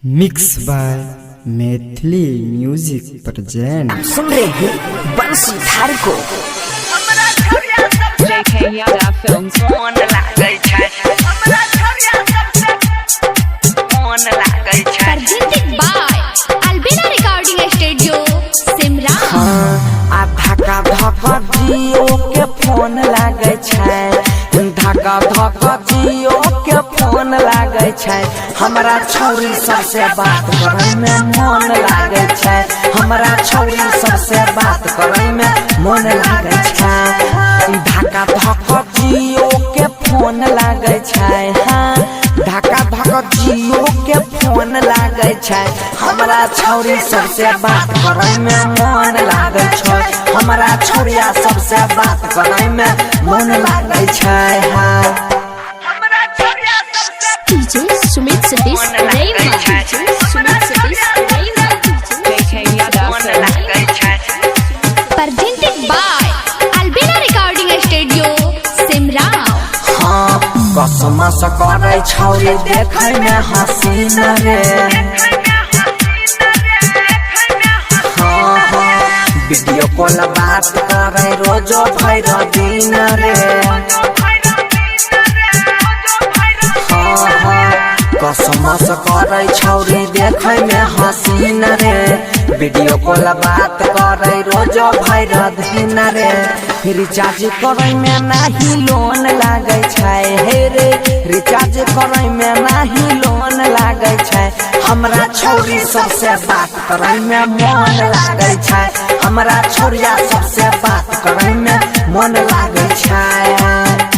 Mix by Maithili music present. सुन रहे हैं बंसी धार को JK Yada Films. Presented by Albina Recording Studio, Simra. आ धक्का धक्का जियो के फोन लागे छै, धक्का धक्का जियो के फोन लागे छै। हमरा छौरी सबसे बात करे में मन लागे छै, हमरा छौरी सबसे बात करे में मन लागे छै। धक्का धक्का जियो के फोन लागे छै, हाँ धक्का धक्का जियो के फोन लागे छै। हमरा छौरी सबसे बात करे में मन लागे छै, हमरा छौरिया सबसे बात करे में मन लागे छै। हाँ DJ Sumit Satish Rema. DJ Sumit Satish Rema. JK Yada Films. Presented by Albina Recording Studio, Simra. हाँ कसम से करे छौरी देखे में हसीन रे। हाँ हाँ वीडियो कॉल बात करे रोजो भर दिन रे। हाँ हाँ कसम से करे छौरी देखे में हसीन रे, वीडियो कॉल बात करे रोजो भर दिन रे। रिचार्ज करे में नाही लोन लागे छै, हे रे रिचार्ज करे में नाही लोन लागे छै। हमरा छौरी सबसे बात करे में मन लागे छै, हमरा छौरिया सबसे बात करे में मन लागे छै।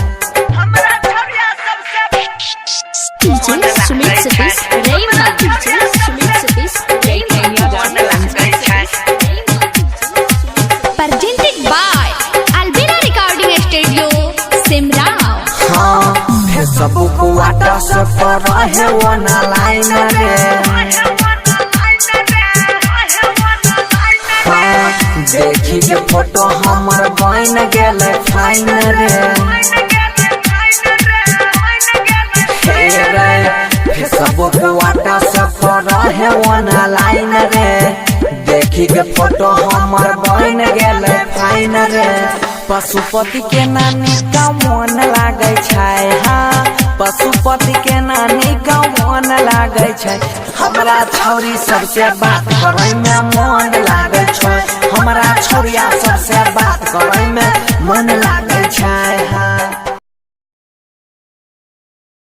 DJ Sumit Satish Rema. DJ Sumit Satish JK Yada Films. Presented by Albina Recording Studio, Simra. हाँ फेसबुक व्हाट्सएप पर रहे ऑनलाइन रे। हाँ देखी के फोटो हमर बन गेल फाइन रे। हे रे फेसबुक व्हाट्सएप पर रहे ऑनलाइन रे, देखी के फोटो हमर बन गेल फाइन रे। पशुपति के नानी का मन लागे छै, हाँ पशुपति के नानी का मन लागे छै। हमरा छौरी सबसे बात करे में मन लागे छै, हमरा छौरिया सबसे बात करे में मन लागे छै।